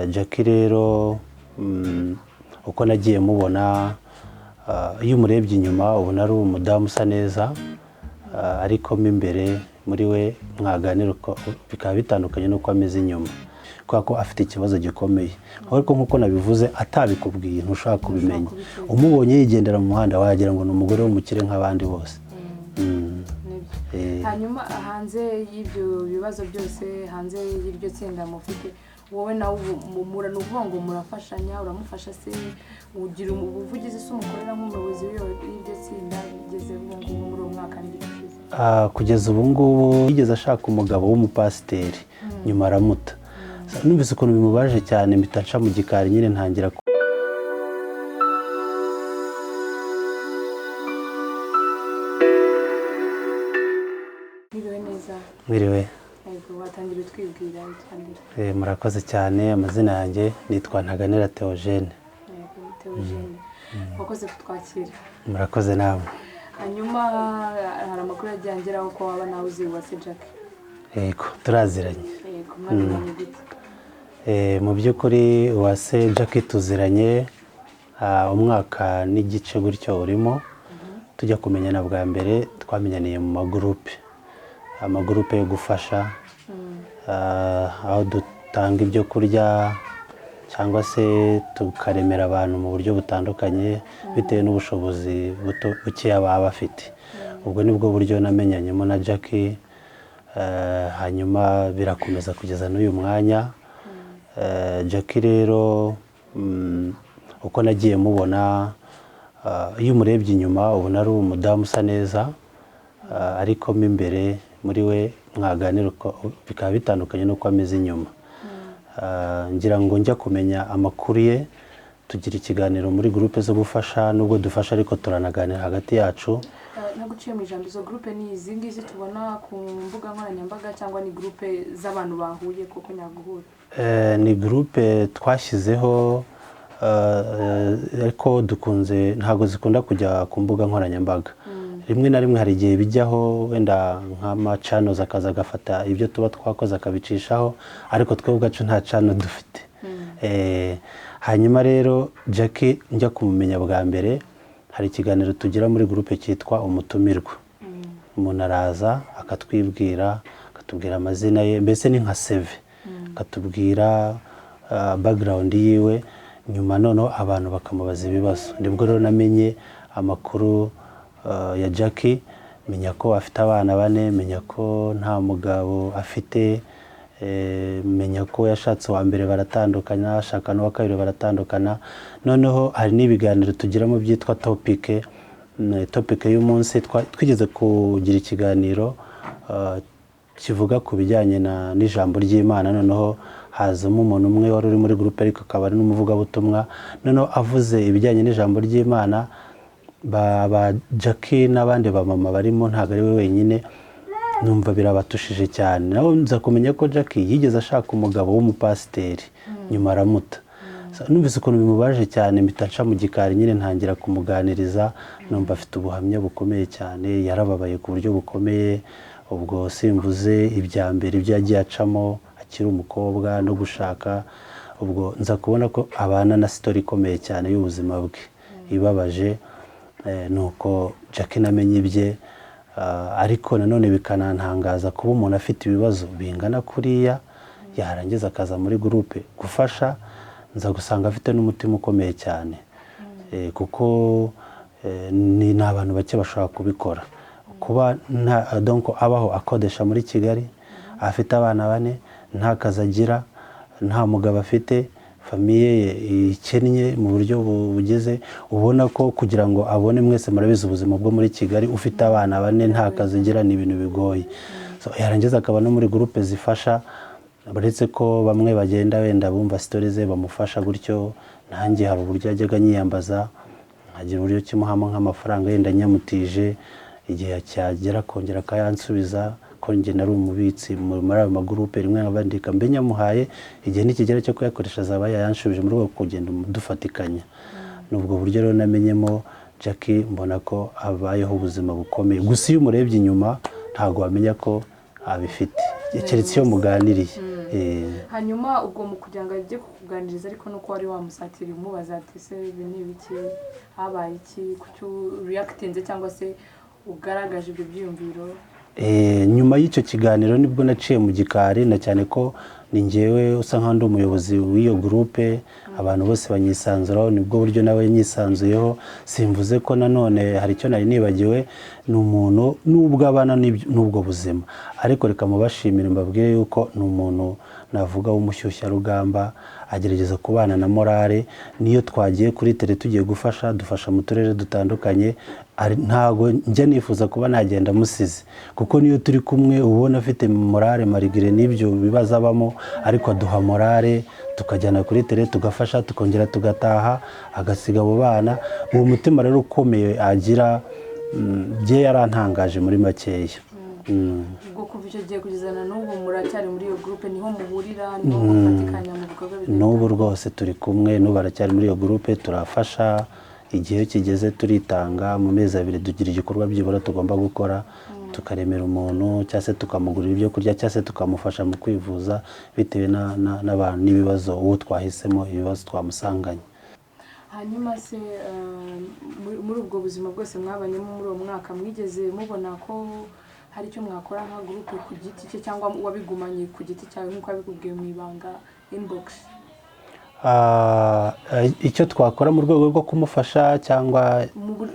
Jackie rero uko nagiye mubona iyo umurebye inyuma ubona ari umudamu usa neza ariko mo imbere muri we mwaganira bikaba bitandukanye n'uko ameze inyuma kubera ko afite ikibazo gikomeye ariko nk'uko nabivuze atabikubwiye ntushaka kubimenya umubonye yigendera mu muhanda wagira ngo ni umugore w'umukire nk'abandi bose. Hanyuma hanze y'ibyo bibazo byose hanze y'iryo tsinda mufite wowe nawe mura nuvuga ngo murafashanya uramufasha se ugira ubuvugizi se umukorera nk'umuyobozi w'iryo tsinda bigeze ngo muri uwo mwaka n'igihe kugeza ubu ngubu yigeze ashaka umugabo w'umupasiteri nyuma aramuta numvise ukuntu bimubaje cyane mpita nca mu gikari nyine ntangira mwiriwe watangira twibwira murakoze cyane amazina yanjye nitwa Ntaganira Theogene. wakoze kutwakira. Murakoze nawe. Hanyuma hari amakuru yagiye angeraho ko waba nawe uzi Uwase Jackie. Yego turaziranye. Yego mwamenye gute? Mu by'ukuri Uwase Jackie tuziranye umwaka n'igice gutyo urimo tujya kumenyana bwa mbere twamenyaniye mu amagurupe yo gufasha aho dutanga ibyo kurya cyangwa se tukaremera abantu mu buryo butandukanye bitewe n'ubushobozi bukeya baba bafite. Ubwo nibwo buryo namenyanyemo na Jackie, hanyuma birakomeza kugeza n'uyu mwanya. Jackie rero uko nagiye mubona iyo umurebye inyuma ubona ari umudamu usa neza ariko mo imbere muri we mwaganira bikaba bitandukanye n'uko ameze inyuma. Ngira ngo njya kumenya amakuru ye tugira ikiganiro muri groupe zo gufasha nubwo dufasha ariko turanaganira hagati yacu. Naguciye mu ijambo izo groupe ni izi ngizi tubona ku mbuga nkoranyambaga cyangwa ni groupe z'abantu bahuye koko nyaguhura? Ni groupe twashyizeho ariko dukunze ntago zikunda kujya ku mbuga nkoranyambaga. Rimwe na rimwe hari igihe bijyaho wenda nk'amacanoza akaza agafata ibyo tuba twakoze akabicishaho ariko twebwe ubwacu nta cano dufite. Hanyuma rero Jackie njya kumumenya bwa mbere hari ikiganiro tugira muri groupe cyitwa umutumirwa. Umuntu araza akatwibwira akatubwira amazina ye mbese ni nka CV akatubwira background yiwe nyuma noneho abantu bakamubaza ibibazo. Nibwo rero namenye amakuru ya Jackie, menya ko afite abana 4, menya ko nta mugabo afite, menya ko yashatse wa mbere baratandukana ashaka n'uwa kabiri baratandukana. Noneho hari n'ibiganiro tugiramo byitwa topic y'umunsi. Twigeze kugira ikiganiro kivuga ku bijyanye n'ijambo ry'Imana. Noneho hazamo umuntu umwe wari uri muri groupe ariko akaba ari n'umuvugabutumwa. Noneho avuze ibijyanye n'ijambo ry'Imana ba Jackie n'abandi ba mama barimo ntago ari we wenyine, numva birabatushije cyane. Naho nza kumenya ko Jackie yigeze ashaka umugabo w'umupasiteri nyuma aramuta. Numvise ukuntu bimubaje cyane mpita nca mu gikari nyine ntangira kumuganiriza. Numva afite ubuhamya bukomeye cyane, yarababaye ku buryo bukomeye. Ubwo simvuze ibya mbere ibyo yagiye acamo akiri umukobwa no gushaka. Ubwo nza kubona ko abana na story ikomeye cyane y'ubuzima bwe ibabaje. Nuko Jackie namenye ibye, ariko nanone bikanantangaza kuba umuntu afite ibibazo bingana kuriya yarangiza akaza muri groupe gufasha. Nza gusanga afite n'umutima ukomeye cyane, kuko ni abantu bake bashobora kubikora. Kuba donc abaho akodesha muri Kigali, afite abana 4, nta kazi agira, nta mugabo afite, famiye ye ikennye mu buryo bugeze. Ubona ko kugira ngo abone, mwese murabizi ubuzima bwo muri Kigali, ufite abana 4 nta kazi agira ni ibintu bigoye. Yarangiza akaba no muri groupe zifasha, uretse ko bamwe bagenda wenda bumva stories ze bamufasha gutyo. Nanjye hari uburyo yajyaga nyiyambaza nkagira uburyo kimuhamo nk'amafaranga yenda nyamutije, igihe cyagera kongera akayansubiza ko njye nari umubitsi muri ayo magroupe. Rimwe nkabandika mbe nyamuhaye, igihe nikigera cyo kuyakoresha zaba yayanshubije muri rwo kugenda dufatikanya. Nubwo buryo rero namenyemo Jackie, mbona ko abayeho ubuzima bukomeye. Gusa iyo umurebye inyuma ntago wamenya ko abifite keretse iyo muganiriye. hanyuma ubwo mu kugira ngo ajye kukuganiriza ariko nuko wari wamusatira umubaza ati se ibi ni ibiki habaye iki kuki reactinze cyangwa se ugaragaje ibyo byiyumviro. Nyuma y'icyo kiganiro nibwo naciye mu gikari na cyane ko ni njyewe usa nk'aho ndi umuyobozi w'iyo groupe abantu bose banyisanzuraho nibwo buryo nawe nyisanzuyeho simvuze ko nanone hari icyo nari nibagiwe ni umuntu nubwo abana n'ubwo buzima ariko reka mubashimire mbabwire yuko ni umuntu navuga w'umushyushya rugamba agerageza kubana na morale niyo twagiye kuri tele tugiye dufasha mu turere dutandukanye ntago njya nifuza kuba nagenda musize kuko niyo turi kumwe ubona afite morale marigire n'ibyo bibazo abamo ariko aduha morale tukajyana kuri tele tugafasha tukongera tugataha agasiga abo bana uwo mutima rero ukomeye agira bye yarantangaje muri makeya. Ubwo kuva icyo gihe kugezana n'ubu muracyari muri iyo groupe niho muhurira niho mufatikanya mu bikorwa bitandukanye. N'ubu rwose turi kumwe n'ubu baracyari muri iyo groupe turafasha igihe kigeze turitanga mu mezi abiri tugira igikorwa byibura tugomba gukora tukaremera umuntu cyangwa se tukamugurira ibyo kurya cyangwa se tukamufasha mu kwivuza bitewe n'abantu n'ibibazo uwo twahisemo ibibazo twamusanganye. Hanyuma se muri ubwo buzima bwose mwabanyemo muri uwo mwaka mwigeze mubona ko hari icyo mwakora nka groupe ku giti cye cyangwa wabigumanye ku giti cyawe nk'uko wabikubwiye mu ibanga inbox? Icyo twakora mu rwego rwo kumufasha cyangwa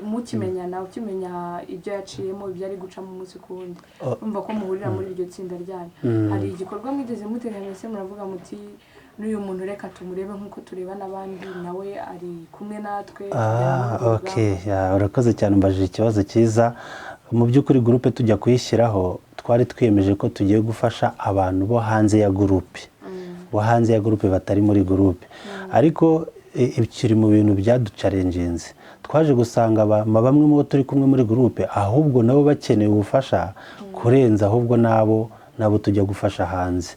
mukimenyana ukimenya ibyo yaciyemo ibyo ari guca mu munsi ku wundi urumva ko muhurira muri iryo tsinda ryanyu hari igikorwa mwigeze muteganya se muravuga muti n'uyu muntu reka tumurebe nk'uko tureba n'abandi nawe ari kumwe natwe? urakoze cyane mbajije ikibazo cyiza. Mu by'ukuri groupe tujya kuyishyiraho twari twiyemeje ko tugiye gufasha abantu bo hanze ya groupe batari muri groupe ariko ikiri mu bintu byaducarengenze twaje gusanga bamwe mu bo turi kumwe muri groupe ahubwo nabo bakeneye ubufasha kurenza ahubwo nabo tujya gufasha hanze.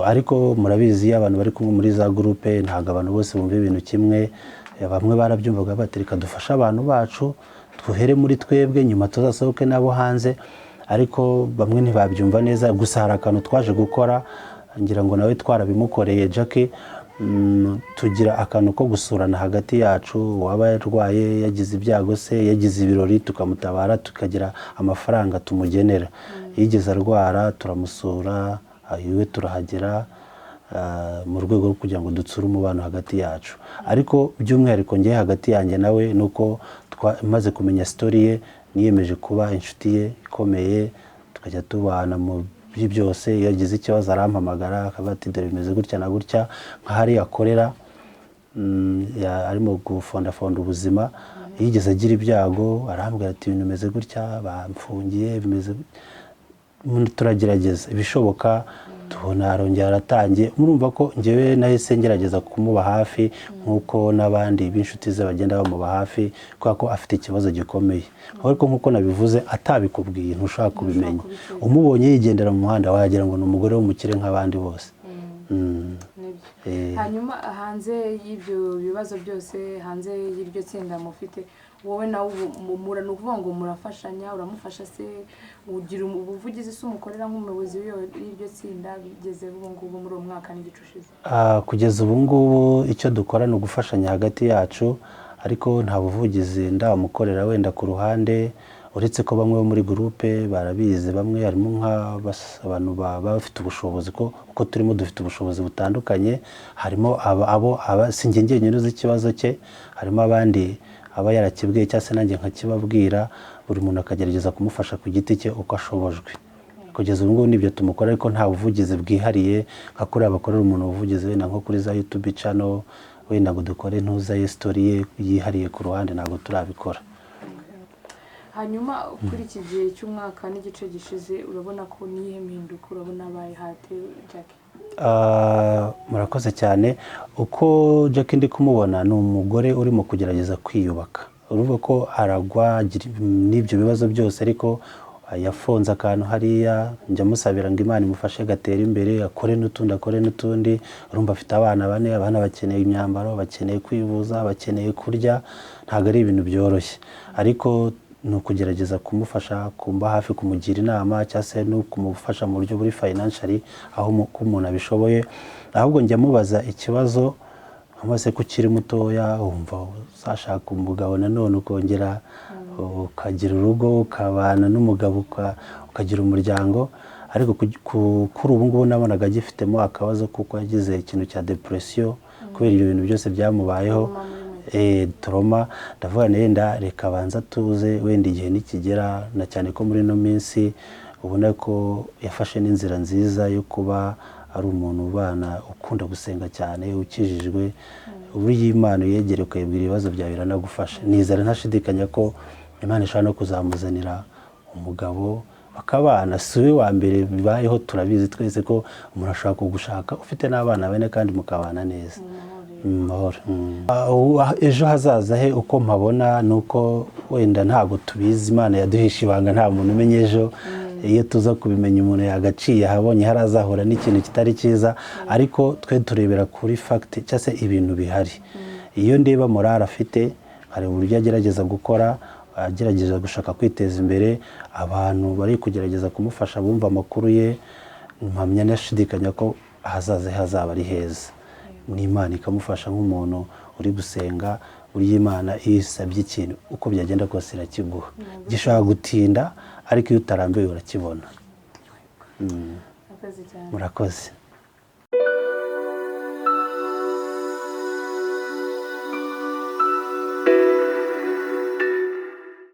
Ariko murabizi abantu bari kumwe muri za groupe ntabwo abantu bose bumva ibintu kimwe bamwe barabyumvaga batereka dufasha abantu bacu tuhere muri twebwe nyuma tuzasohoke nabo hanze ariko bamwe ntibabyumva neza gusa hari akantu twaje gukora ngira ngo nawe twarabimukoreye Jackie tugira akantu ko gusurana hagati yacu waba yarwaye yagize ibyago se yagize ibirori tukamutabara tukagira amafaranga tumugenera yigeze arwara turamusura iwe turahagera mu rwego rwo kugira ngo dutsure umubano hagati yacu ariko by'umwihariko ngiye hagati yanjye nawe nuko maze kumenya story ye niyemeje kuba inshuti ye ikomeye tukajya tubana mu byose iyo agize ikibazo arampamagara akavuga ati dore bimeze gutya na gutya nk'ahari akorera arimo gufonda ubuzima yigeze agira ibyago arambwira ati ibintu bimeze gutya bamfungiye bimeze turagerageza ibishoboka tubona arongera aratangiye murumva ko njyewe nahise ngerageza kumuba hafi nk'uko n'abandi b'inshuti ze bagenda bamuba hafi kubera ko afite ikibazo gikomeye ariko nk'uko nabivuze atabikubwiye ntushaka kubimenya umubonye yigendera mu muhanda wagira ngo ni umugore w'umukire nk'abandi bose. Hanyuma hanze y'ibyo bibazo byose hanze y'iryo tsinda mufite wowe nawe ni ukuvuga ngo murafashanya uramufasha se ugira ubuvugizi se umukorera nk'umuyobozi w'iryo tsinda bigeze ubu ngubu muri uwo mwaka n'igice ushize? Kugeza ubu ngubu icyo dukora ni ugufashanya hagati yacu ariko nta buvugizi ndamukorera wenda ku ruhande uretse ko bamwe bo muri groupe barabizi bamwe harimo nk'abantu baba bafite ubushobozi ko turimo dufite ubushobozi butandukanye harimo abo sinjye njyenyine uzi ikibazo cye harimo abandi aba yarakibwiye cyangwa se nanjye nkakibabwira buri muntu akagerageza kumufasha ku giti cye uko ashobojwe. Kugeza ubu ngubu nibyo tumukora ariko nta buvugizi bwihariye nka kuri abakorera umuntu ubuvugizi wenda nko kuri za YouTube channel wenda ngo dukore ntuza story ye yihariye ku ruhande ntabwo turabikora. Hanyuma kuri iki gihe cy'umwaka n'igice gishize urabona ko nihe mpinduka urabona bayihate Jackie? Murakoze cyane uko Jackie ndi kumubona ni umugore urimo kugerageza kwiyubaka uruvuga ko aragwa n'ibyo bibazo byose ariko yafonze akantu hariya njya musabira ngo Imana imufashe gatera imbere akore n'utundi urumva afite abana bane abana bakeneye imyambaro bakeneye kwivuza bakeneye kurya ntabwo ari ibintu byoroshye ariko ni ukugerageza kumufasha, kumba hafi, kumugira inama cyangwa se no kumufasha mu buryo buri financially aho ko umuntu abishoboye. Ahubwo njya mubaza ikibazo amase ko ukiri mutoya wumva uzashaka umugabo nanone ukongera ukagira urugo ukabana n'umugabo ukagira umuryango, ariko kuri ubu ngubu nabonaga agifitemo akabazo kuko yagize ikintu cya depression kubera ibyo bintu byose byamubayeho, trauma. Ndavuga nenda reka banza tuze wenda igihe nikigera, na cyane ko muri no minsi ubona ko yafashe n'inzira nziza yo kuba ari umuntu ubana ukunda gusenga cyane, ukijijwe, buri Imana yegere ukayibwira ibibazo byawe iranagufasha. Nizera ntashidikanya ko Imana ishobora no kuzamuzanira umugabo bakabana. Si we wa mbere bibayeho, turabizi twese ko umuntu ashobora kugushaka ufite n'abana bane kandi mukabana neza. Ejo hazaza he uko mpabona nuko wenda ntabwo tubizi, Imana yaduhisha ibanga, nta muntu umenya ejo. Iyo tuza kubimenya umuntu yagaciye habonye harazahura n'ikintu kitari cyiza, ariko twe turebera kuri fact cyangwa se ibintu bihari. Iyo ndeba morale afite, hari uburyo agerageza gukora, agerageza gushaka kwiteza imbere, abantu bari kugerageza kumufasha bumva amakuru ye, mpamya nashidikanya ko ahazaza hazaba ari heza. N'Imana ikamufasha nk'umuntu uri gusenga, buri Imana isabye ikintu uko byagenda kose irakiguha. Gishobora gutinda ariko iyo utarambiwe urakibona. Murakoze.